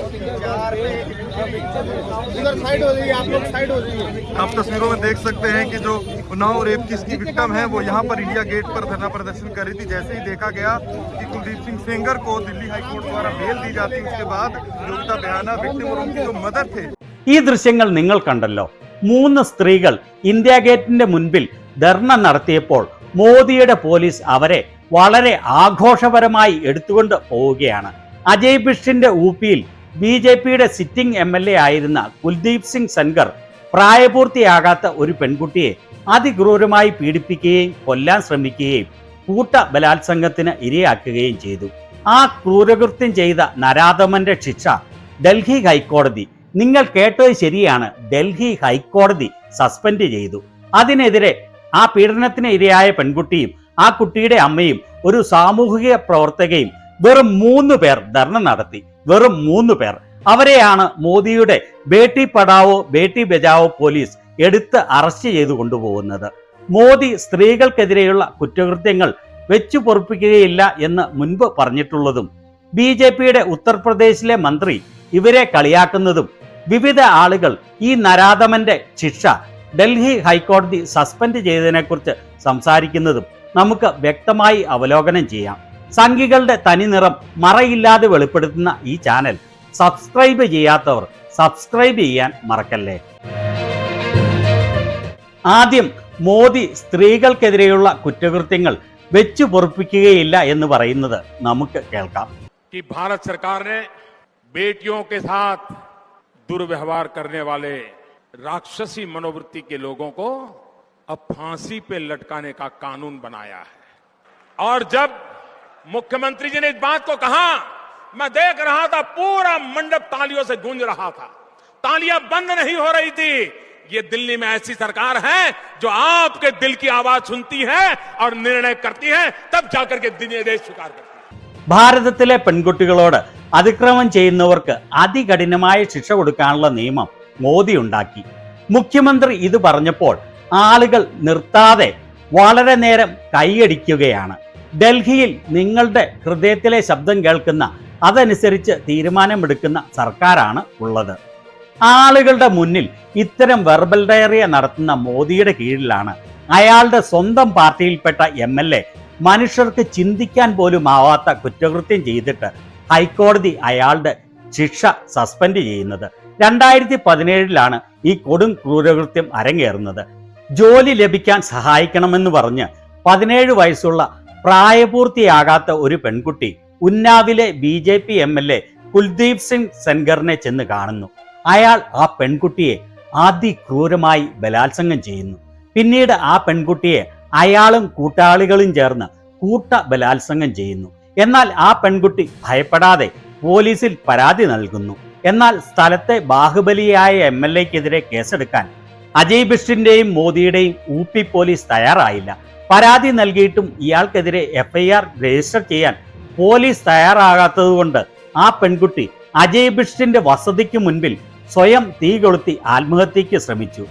इधर साइड हो जाइए, आप लोग साइड हो जाइए। आप तस्वीरों में देख सकते हैं कि जो उन्नाव रेप की इसकी विक्टिम है वो यहाँ पर इंडिया गेट पर धरना प्रदर्शन कर रही थी। जैसे ही देखा गया कि कुलदीप सिंह सेंगर को दिल्ली हाईकोर्ट द्वारा बेल दी जाती, उसके बाद योगिता बयाना विक्टिम और उनकी जो मदर थे। ഈ ദൃശ്യങ്ങൾ നിങ്ങൾ കണ്ടല്ലോ. 3 സ്ത്രീകൾ ഇന്ത്യ ഗേറ്റിന്റെ മുൻപിൽ ധർണ നടത്തിയപ്പോൾ മോദിയുടെ പോലീസ് അവരെ വളരെ ആഘോഷപരമായി എടുത്തുകൊണ്ട് പോവുകയാണ്. അജയ് ബിഷ്ടിന്റെ ഊപ്പിയിൽ BJPയുടെ സിറ്റിംഗ് MLA ആയിരുന്ന കുൽദീപ് സിംഗ് സെൻഗർ പ്രായപൂർത്തിയാകാത്ത ഒരു പെൺകുട്ടിയെ അതിക്രൂരമായി പീഡിപ്പിക്കുകയും കൊല്ലാൻ ശ്രമിക്കുകയും കൂട്ട ബലാത്സംഗത്തിന് ഇരയാക്കുകയും ചെയ്തു. ആ ക്രൂരകൃത്യം ചെയ്ത നരാധമന്റെ ശിക്ഷ ഡൽഹി ഹൈക്കോടതി, നിങ്ങൾ കേട്ടത് ശരിയാണ്, ഡൽഹി ഹൈക്കോടതി സസ്പെൻഡ് ചെയ്തു. അതിനെതിരെ ആ പീഡനത്തിന് ഇരയായ പെൺകുട്ടിയും ആ കുട്ടിയുടെ അമ്മയും ഒരു സാമൂഹിക പ്രവർത്തകയും വെറും 3 പേർ ധർണ നടത്തി. വെറും 3 പേർ. അവരെയാണ് മോദിയുടെ ബേട്ടി പഠാവോ ബേട്ടി ബചാവോ പോലീസ് എടുത്ത് അറസ്റ്റ് ചെയ്തു കൊണ്ടുപോകുന്നത്. മോദി സ്ത്രീകൾക്കെതിരെയുള്ള കുറ്റകൃത്യങ്ങൾ വെച്ചു പൊറുപ്പിക്കുകയില്ല എന്ന് മുൻപ് പറഞ്ഞിട്ടുള്ളതും BJPയുടെ ഉത്തർപ്രദേശിലെ മന്ത്രി ഇവരെ കളിയാക്കുന്നതും വിവിധ ആളുകൾ ഈ നരാധമന്റെ ശിക്ഷ ഡൽഹി ഹൈക്കോടതി സസ്പെൻഡ് ചെയ്തതിനെക്കുറിച്ച് സംസാരിക്കുന്നതും നമുക്ക് വ്യക്തമായി അവലോകനം ചെയ്യാം. സംഘികളുടെ തനിനിറം മറയില്ലാതെ വെളിപ്പെടുത്തുന്ന ഈ ചാനൽ സബ്സ്ക്രൈബ് ചെയ്യാത്തവർ സബ്സ്ക്രൈബ് ചെയ്യാൻ മറക്കല്ലേ. ആദ്യം മോദി സ്ത്രീകൾക്കെതിരെയുള്ള കുറ്റകൃത്യങ്ങൾ വെച്ചു പൊറുപ്പിക്കുകയില്ല എന്ന് പറയുന്നത് നമുക്ക് കേൾക്കാം. कि भारत सरकार ने बेटियों के साथ दुर्व्यवहार करने वाले राक्षसी मनोवृत्ति के लोगों को अब फांसी पे लटकाने का कानून बनाया है। और जब मुख्यमंत्री जी ने इस बात को कहा, मैं देख रहा था पूरा मंडप तालियों से गूंज रहा था, तालियां बंद नहीं हो रही थी। ये दिल्ली में ऐसी सरकार है जो आपके दिल की आवाज सुनती है और निर्णय करती है, तब जाकर के देश स्वीकार करती है। ഭാരതത്തിലെ പെൺകുട്ടികളോട് അതിക്രമം ചെയ്യുന്നവർക്ക് അതികഠിനമായ ശിക്ഷ കൊടുക്കാനുള്ള നിയമം മോദി ഉണ്ടാക്കി. മുഖ്യമന്ത്രി ഇത് പറഞ്ഞപ്പോൾ ആളുകൾ നിർത്താതെ വളരെ നേരം കൈയടിക്കുകയാണ്. ഡൽഹിയിൽ നിങ്ങളുടെ ഹൃദയത്തിലെ ശബ്ദം കേൾക്കുന്ന, അതനുസരിച്ച് തീരുമാനമെടുക്കുന്ന സർക്കാരാണ് ഉള്ളത്. ആളുകളുടെ മുന്നിൽ ഇത്തരം വെർബൽ ഡയറിയ നടത്തുന്ന മോദിയുടെ കീഴിലാണ് അയാളുടെ സ്വന്തം പാർട്ടിയിൽപ്പെട്ട MLA മനുഷ്യർക്ക് ചിന്തിക്കാൻ പോലും ആവാത്ത കുറ്റകൃത്യം ചെയ്തിട്ട് ഹൈക്കോടതി അയാളുടെ ശിക്ഷ സസ്പെൻഡ് ചെയ്യുന്നത്. 2017 ഈ കൊടും ക്രൂരകൃത്യം അരങ്ങേറുന്നത്. ജോലി ലഭിക്കാൻ സഹായിക്കണമെന്ന് പറഞ്ഞ് 17 വയസ്സുള്ള പ്രായപൂർത്തിയാകാത്ത ഒരു പെൺകുട്ടി ഉന്നാവിലെ BJP MLA കുൽദീപ് സിംഗ് സെൻഗറിനെ ചെന്ന് കാണുന്നു. അയാൾ ആ പെൺകുട്ടിയെ അതിക്രൂരമായി ബലാത്സംഗം ചെയ്യുന്നു. പിന്നീട് ആ പെൺകുട്ടിയെ അയാളും കൂട്ടാളികളും ചേർന്ന് കൂട്ട ബലാത്സംഗം ചെയ്യുന്നു. എന്നാൽ ആ പെൺകുട്ടി ഭയപ്പെടാതെ പോലീസിൽ പരാതി നൽകുന്നു. എന്നാൽ സ്ഥലത്തെ ബാഹുബലിയായ MLAക്കെതിരെ കേസെടുക്കാൻ അജയ് ബിഷ്ടിന്റെയും മോദിയുടെയും UP പോലീസ് തയ്യാറായില്ല. പരാതി നൽകിയിട്ടും ഇയാൾക്കെതിരെ FIR രജിസ്റ്റർ ചെയ്യാൻ പോലീസ് തയ്യാറാകാത്തതുകൊണ്ട് ആ പെൺകുട്ടി അജയ് ബിഷ്ടിന്റെ വസതിക്ക് മുൻപിൽ സ്വയം തീ കൊളുത്തി ആത്മഹത്യക്ക് ശ്രമിച്ചു.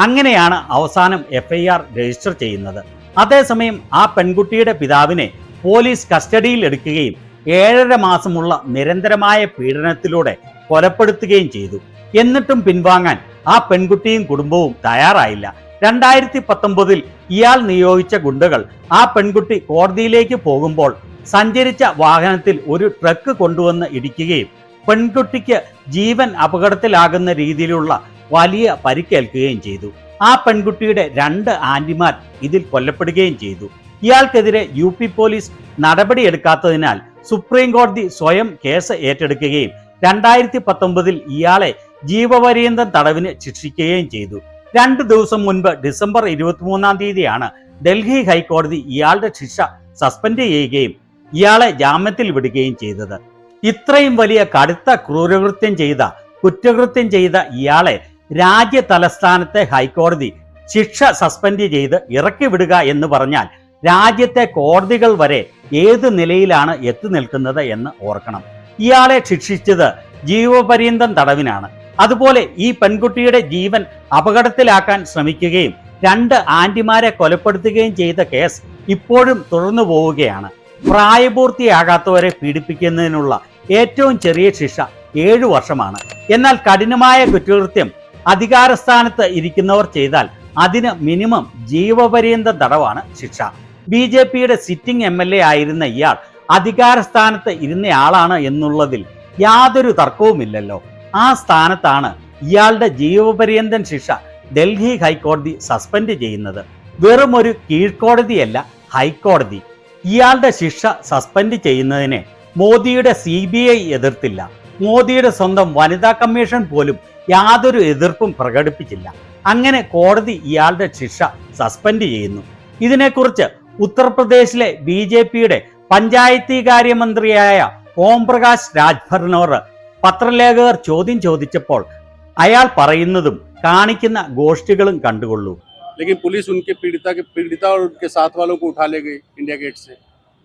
അങ്ങനെയാണ് അവസാനം FIR രജിസ്റ്റർ ചെയ്യുന്നത്. അതേസമയം ആ പെൺകുട്ടിയുടെ പിതാവിനെ പോലീസ് കസ്റ്റഡിയിൽ എടുക്കുകയും 7.5 മാസമുള്ള നിരന്തരമായ പീഡനത്തിലൂടെ കൊലപ്പെടുത്തുകയും ചെയ്തു. എന്നിട്ടും പിൻവാങ്ങാൻ ആ പെൺകുട്ടിയും കുടുംബവും തയ്യാറായില്ല. 2019 ഇയാൾ നിയോഗിച്ച ഗുണ്ടകൾ ആ പെൺകുട്ടി കോടതിയിലേക്ക് പോകുമ്പോൾ സഞ്ചരിച്ച വാഹനത്തിൽ ഒരു ട്രക്ക് കൊണ്ടുവന്ന് ഇടിക്കുകയും പെൺകുട്ടിക്ക് ജീവൻ അപകടത്തിലാകുന്ന രീതിയിലുള്ള വലിയ പരിക്കേൽക്കുകയും ചെയ്തു. ആ പെൺകുട്ടിയുടെ 2 ആന്റിമാർ ഇതിൽ കൊല്ലപ്പെടുകയും ചെയ്തു. ഇയാൾക്കെതിരെ UP പോലീസ് നടപടിയെടുക്കാത്തതിനാൽ സുപ്രീം കോടതി സ്വയം കേസ് ഏറ്റെടുക്കുകയും 2019 ഇയാളെ ജീവപര്യന്തം തടവിന് ശിക്ഷിക്കുകയും ചെയ്തു. 2 ദിവസം മുൻപ് ഡിസംബർ 23 ഡൽഹി ഹൈക്കോടതി ഇയാളുടെ ശിക്ഷ സസ്പെൻഡ് ചെയ്യുകയും ഇയാളെ ജാമ്യത്തിൽ വിടുകയും ചെയ്തത്. ഇത്രയും വലിയ കടുത്ത കുറ്റകൃത്യം ചെയ്ത ഇയാളെ രാജ്യ തലസ്ഥാനത്തെ ഹൈക്കോടതി ശിക്ഷ സസ്പെൻഡ് ചെയ്ത് ഇറക്കി വിടുക എന്ന് പറഞ്ഞാൽ രാജ്യത്തെ കോടതികൾ വരെ ഏത് നിലയിലാണ് എത്തി നിൽക്കുന്നത് എന്ന് ഓർക്കണം. ഇയാളെ ശിക്ഷിച്ചത് ജീവപര്യന്തം തടവിനാണ്. അതുപോലെ ഈ പെൺകുട്ടിയുടെ ജീവൻ അപകടത്തിലാക്കാൻ ശ്രമിക്കുകയും 2 ആന്റിമാരെ കൊലപ്പെടുത്തുകയും ചെയ്ത കേസ് ഇപ്പോഴും തുടർന്നു പോവുകയാണ്. പ്രായപൂർത്തിയാകാത്തവരെ പീഡിപ്പിക്കുന്നതിനുള്ള ഏറ്റവും ചെറിയ ശിക്ഷ 7 വർഷമാണ്. എന്നാൽ കഠിനമായ കുറ്റകൃത്യം അധികാരസ്ഥാനത്ത് ഇരിക്കുന്നവർ ചെയ്താൽ അതിന് മിനിമം ജീവപര്യന്തം തടവാണ് ശിക്ഷ. BJPയുടെ സിറ്റിംഗ് MLA ആയിരുന്ന ഇയാൾ അധികാരസ്ഥാനത്ത് ഇരുന്നയാളാണ് എന്നുള്ളതിൽ യാതൊരു തർക്കവുമില്ലല്ലോ. ആ സ്ഥാനത്താണ് ഇയാളുടെ ജീവപര്യന്തം ശിക്ഷ ഡൽഹി ഹൈക്കോടതി സസ്പെൻഡ് ചെയ്യുന്നത്. വെറും ഒരു കീഴ്ക്കോടതിയല്ല, ഹൈക്കോടതി. ഇയാളുടെ ശിക്ഷ സസ്പെൻഡ് ചെയ്യുന്നതിനെ മോദിയുടെ CBI എതിർത്തില്ല. മോദിയുടെ സ്വന്തം വനിതാ കമ്മീഷൻ പോലും യാതൊരു എതിർപ്പും പ്രകടിപ്പിച്ചില്ല. അങ്ങനെ കോടതി ഇയാളുടെ ശിക്ഷ സസ്പെൻഡ് ചെയ്യുന്നു. ഇതിനെക്കുറിച്ച് ഉത്തർപ്രദേശിലെ BJPയുടെ പഞ്ചായത്തി കാര്യമന്ത്രിയായ ഓം പ്രകാശ് രാജ്ഭറിനോട് പത്രലേഖകർ ചോദ്യം ചോദിച്ചപ്പോൾ അയാൾ പറയുന്നതും കാണിക്കുന്ന ഗോഷ്ഠികളും കണ്ടുകൊള്ളൂ. लेकिन पुलिस उनके पीड़िता और उनके साथ वालों को उठा ले गई इंडिया गेट से,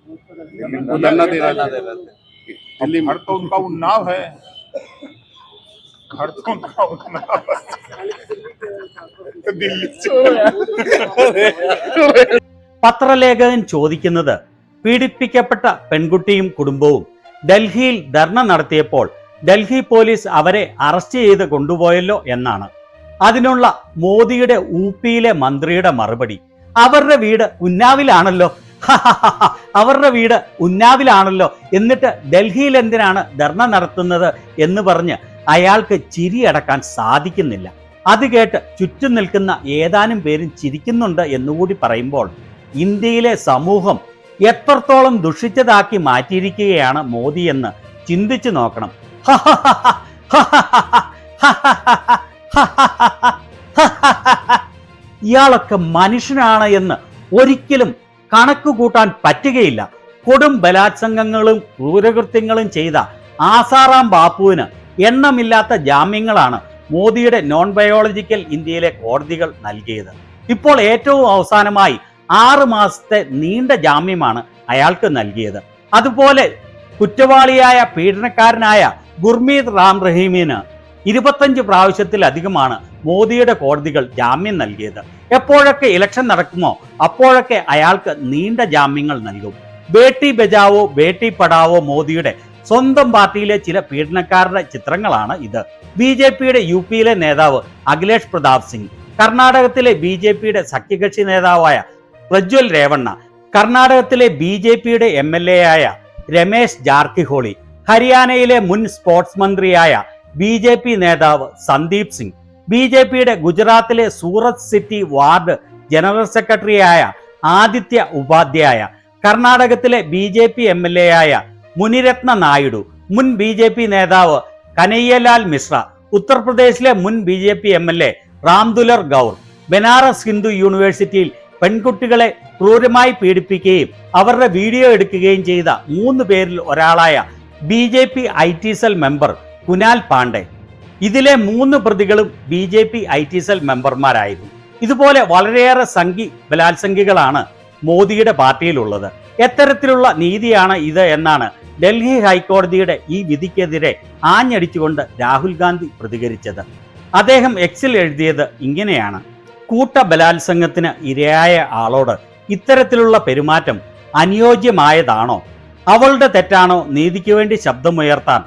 वो धरना दे रहा था दिल्ली में। घर तो उनका उन्नाव है, घर तो उनका उन्नाव है दिल्ली से। പത്രലേഖകൻ ചോദിക്കുന്നത് പീഡിപ്പിക്കപ്പെട്ട പെൺകുട്ടിയും കുടുംബവും ഡൽഹിയിൽ ധർണ നടത്തിയപ്പോൾ ഡൽഹി പോലീസ് അവരെ അറസ്റ്റ് ചെയ്ത് കൊണ്ടുപോയല്ലോ എന്നാണ്. അതിനുള്ള മോദിയുടെ ഊപ്പിയിലെ മന്ത്രിയുടെ മറുപടി, അവരുടെ വീട് ഉന്നാവിലാണല്ലോ, അവരുടെ വീട് ഉന്നാവിലാണല്ലോ, എന്നിട്ട് ഡൽഹിയിൽ എന്തിനാണ് ധർണ നടത്തുന്നത് എന്ന് പറഞ്ഞ് അയാൾക്ക് ചിരിയടക്കാൻ സാധിക്കുന്നില്ല. അത് കേട്ട് ചുറ്റും നിൽക്കുന്ന ഏതാനും പേരും ചിരിക്കുന്നുണ്ട് എന്നുകൂടി പറയുമ്പോൾ ഇന്ത്യയിലെ സമൂഹം എത്രത്തോളം ദുഷിച്ചതാക്കി മാറ്റിയിരിക്കുകയാണ് മോദി എന്ന് ചിന്തിച്ചു നോക്കണം. ഇയാളൊക്കെ മനുഷ്യനാണ് എന്ന് ഒരിക്കലും കണക്ക് കൂട്ടാൻ പറ്റുകയില്ല. കൊടും ബലാത്സംഗങ്ങളും ക്രൂരകൃത്യങ്ങളും ചെയ്ത ആസാറാം ബാപ്പുവിന് എണ്ണമില്ലാത്ത ജാമ്യങ്ങളാണ് മോദിയുടെ നോൺ ബയോളജിക്കൽ ഇന്ത്യയിലെ കോടതികൾ നൽകിയത്. ഇപ്പോൾ ഏറ്റവും അവസാനമായി 6 മാസത്തെ നീണ്ട ജാമ്യമാണ് അയാൾക്ക് നൽകിയത്. അതുപോലെ കുറ്റവാളിയായ പീഡനക്കാരനായ ഗുർമീത് റാം റഹീമിന് 25 പ്രാവശ്യത്തിലധികമാണ് മോദിയുടെ കോടതികൾ ജാമ്യം നൽകിയത്. എപ്പോഴൊക്കെ ഇലക്ഷൻ നടക്കുമോ അപ്പോഴൊക്കെ അയാൾക്ക് നീണ്ട ജാമ്യങ്ങൾ നൽകും. ബേട്ടി ബചാവോ ബേട്ടി പഠാവോ മോദിയുടെ സ്വന്തം പാർട്ടിയിലെ ചില പീഡനക്കാരുടെ ചിത്രങ്ങളാണ് ഇത്. BJPയുടെ UPയിലെ നേതാവ് അഖിലേഷ് പ്രതാപ് സിംഗ്, കർണാടകത്തിലെ BJPയുടെ സഖ്യകക്ഷി നേതാവായ പ്രജ്വൽ രേവണ്ണ, കർണാടകത്തിലെ BJPയുടെ MLA ആയ രമേശ് ജാർക്കിഹോളി, ഹരിയാനയിലെ മുൻ സ്പോർട്സ് മന്ത്രിയായ BJP നേതാവ് സന്ദീപ് സിംഗ്, BJPയുടെ ഗുജറാത്തിലെ സൂറത്ത് സിറ്റി വാർഡ് ജനറൽ സെക്രട്ടറിയായ ആദിത്യ ഉപാധ്യായ, കർണാടകത്തിലെ BJP MLA ആയ മുനിരത്ന നായിഡു, മുൻ BJP നേതാവ് കനയ്യലാൽ മിശ്ര, ഉത്തർപ്രദേശിലെ മുൻ BJP MLA റാംദുലർ ഗൗർ, ബനാറസ് ഹിന്ദു യൂണിവേഴ്സിറ്റിയിൽ പെൺകുട്ടികളെ ക്രൂരമായി പീഡിപ്പിക്കുകയും അവരുടെ വീഡിയോ എടുക്കുകയും ചെയ്ത 3 പേരിൽ ഒരാളായ BJP IT cell member Kunal Pandey. ഇതിലെ 3 പ്രതികളും BJP IT സെൽ മെമ്പർമാരായിരുന്നു. ഇതുപോലെ വളരെയേറെ ബലാത്സംഗികളാണ് മോദിയുടെ പാർട്ടിയിലുള്ളത്. എത്തരത്തിലുള്ള നീതിയാണ് ഇത് എന്നാണ് ഡൽഹി ഹൈക്കോടതിയുടെ ഈ വിധിക്കെതിരെ ആഞ്ഞടിച്ചുകൊണ്ട് രാഹുൽ ഗാന്ധി പ്രതികരിച്ചത്. അദ്ദേഹം എക്സിൽ എഴുതിയത് ഇങ്ങനെയാണ്: കൂട്ട ബലാത്സംഗത്തിന് ഇരയായ ആളോട് ഇത്തരത്തിലുള്ള പെരുമാറ്റം അനുയോജ്യമായതാണോ? അവളുടെ തെറ്റാണോ നീതിക്ക് വേണ്ടി ശബ്ദമുയർത്താൻ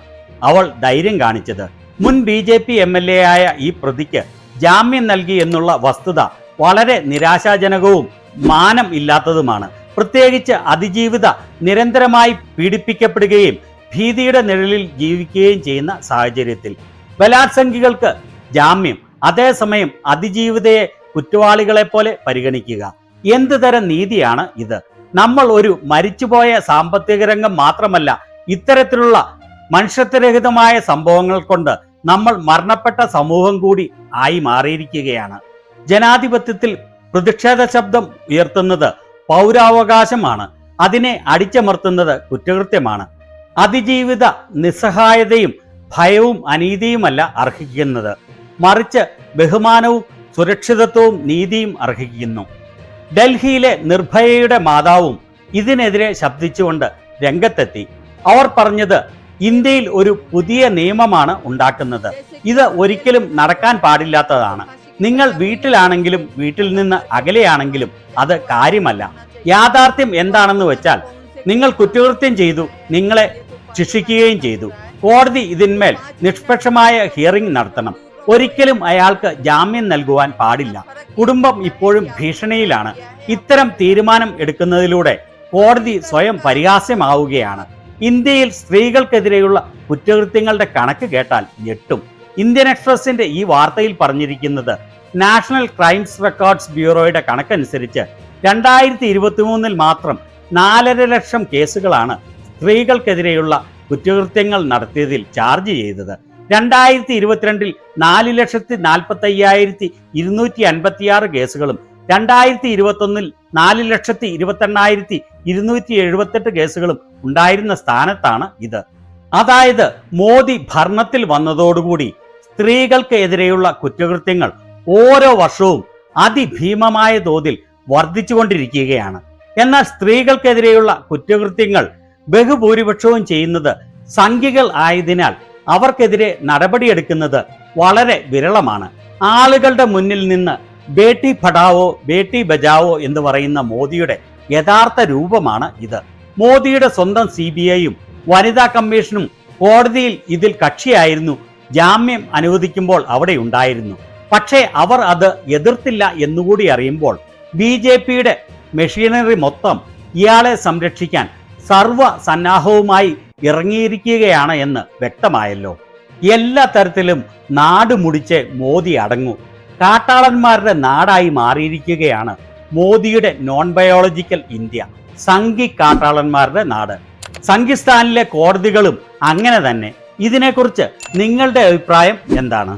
അവൾ ധൈര്യം കാണിച്ചത്? മുൻ BJP MLA ആയ ഈ പ്രതിക്ക് ജാമ്യം നൽകി എന്നുള്ള വസ്തുത വളരെ നിരാശാജനകവും മാനം ഇല്ലാത്തതുമാണ്. പ്രത്യേകിച്ച് അതിജീവിത നിരന്തരമായി പീഡിപ്പിക്കപ്പെടുകയും ഭീതിയുടെ നിഴലിൽ ജീവിക്കുകയും ചെയ്യുന്ന സാഹചര്യത്തിൽ ബലാത്സംഗികൾക്ക് ജാമ്യം, അതേസമയം അതിജീവിതയെ കുറ്റവാളികളെ പോലെ പരിഗണിക്കുക. എന്ത് തരം നീതിയാണ് ഇത്? നമ്മൾ ഒരു മരിച്ചുപോയ സാമ്പത്തിക രംഗം മാത്രമല്ല, ഇത്തരത്തിലുള്ള മനുഷ്യത്വരഹിതമായ സംഭവങ്ങൾ കൊണ്ട് നമ്മൾ മരണപ്പെട്ട സമൂഹം കൂടി ആയി മാറിയിരിക്കുകയാണ്. ജനാധിപത്യത്തിൽ പ്രതിഷേധ ശബ്ദം ഉയർത്തുന്നത് പൗരാവകാശമാണ്. അതിനെ അടിച്ചമർത്തുന്നത് കുറ്റകൃത്യമാണ്. അതിജീവിത നിസ്സഹായതയും ഭയവും അനീതിയുമല്ല അർഹിക്കുന്നത്, മറിച്ച് ബഹുമാനവും സുരക്ഷിതത്വവും നീതിയും അർഹിക്കുന്നു. ഡൽഹിയിലെ നിർഭയയുടെ മാതാവും ഇതിനെതിരെ ശബ്ദിച്ചുകൊണ്ട് രംഗത്തെത്തി. അവർ പറഞ്ഞത് ഇന്ത്യയിൽ ഒരു പുതിയ നിയമമാണ് ഉണ്ടാക്കുന്നത്. ഇത് ഒരിക്കലും നടക്കാൻ പാടില്ലാത്തതാണ്. നിങ്ങൾ വീട്ടിലാണെങ്കിലും വീട്ടിൽ നിന്ന് അകലെയാണെങ്കിലും അത് കാര്യമല്ല. യാഥാർത്ഥ്യം എന്താണെന്ന് വെച്ചാൽ നിങ്ങൾ കുറ്റകൃത്യം ചെയ്തു, നിങ്ങളെ ശിക്ഷിക്കുകയും ചെയ്തു. കോടതി ഇതിന്മേൽ നിഷ്പക്ഷമായ ഹിയറിംഗ് നടത്തണം. ഒരിക്കലും അയാൾക്ക് ജാമ്യം നൽകുവാൻ പാടില്ല. കുടുംബം ഇപ്പോഴും ഭീഷണിയിലാണ്. ഇത്തരം തീരുമാനം എടുക്കുന്നതിലൂടെ കോടതി സ്വയം പരിഹാസ്യമാവുകയാണ്. ഇന്ത്യയിൽ സ്ത്രീകൾക്കെതിരെയുള്ള കുറ്റകൃത്യങ്ങളുടെ കണക്ക് കേട്ടാൽ ഞെട്ടും. ഇന്ത്യൻ എക്സ്പ്രസിന്റെ ഈ വാർത്തയിൽ പറഞ്ഞിരിക്കുന്നത് നാഷണൽ ക്രൈംസ് റെക്കോർഡ്സ് ബ്യൂറോയുടെ കണക്കനുസരിച്ച് 2023 മാത്രം 4.5 ലക്ഷം കേസുകളാണ് സ്ത്രീകൾക്കെതിരെയുള്ള കുറ്റകൃത്യങ്ങൾ നടത്തിയതിൽ ചാർജ് ചെയ്തത്. 2022 4,45,256 കേസുകളും 2021 4,28,278 കേസുകളും ഉണ്ടായിരുന്ന സ്ഥാനത്താണ് ഇത്. അതായത് മോദി ഭരണത്തിൽ വന്നതോടുകൂടി സ്ത്രീകൾക്ക് എതിരെയുള്ള കുറ്റകൃത്യങ്ങൾ ഓരോ വർഷവും അതിഭീമമായ തോതിൽ വർദ്ധിച്ചുകൊണ്ടിരിക്കുകയാണ്. എന്നാൽ സ്ത്രീകൾക്കെതിരെയുള്ള കുറ്റകൃത്യങ്ങൾ ബഹുഭൂരിപക്ഷവും ചെയ്യുന്നത് സംഘികൾ ആയതിനാൽ അവർക്കെതിരെ നടപടിയെടുക്കുന്നത് വളരെ വിരളമാണ്. ആളുകളുടെ മുന്നിൽ നിന്ന് ബേട്ടി പഠാവോ ബേട്ടി ബചാവോ എന്ന് പറയുന്ന മോദിയുടെ യഥാർത്ഥ രൂപമാണ് ഇത്. മോദിയുടെ സ്വന്തം CBIയും വനിതാ കമ്മീഷനും കോടതിയിൽ ഇതിൽ കക്ഷിയായിരുന്നു. ജാമ്യം അനുവദിക്കുമ്പോൾ അവിടെ ഉണ്ടായിരുന്നു. പക്ഷേ അവർ അത് എതിർത്തില്ല എന്നുകൂടി അറിയുമ്പോൾ BJPയുടെ മെഷീനറി മൊത്തം ഇയാളെ സംരക്ഷിക്കാൻ സർവ സന്നാഹവുമായി ഇറങ്ങിയിരിക്കുകയാണ് എന്ന് വ്യക്തമായല്ലോ. എല്ലാ തരത്തിലും നാട് മുടിച്ച് മോദി അടങ്ങൂ. കാട്ടാളന്മാരുടെ നാടായി മാറിയിരിക്കുകയാണ് മോദിയുടെ നോൺ ബയോളജിക്കൽ ഇന്ത്യ, സംഘി കാട്ടാളന്മാരുടെ നാട്. സംഘിസ്ഥാനിലെ കോടതികളും അങ്ങനെ തന്നെ. ഇതിനെക്കുറിച്ച് നിങ്ങളുടെ അഭിപ്രായം എന്താണ്?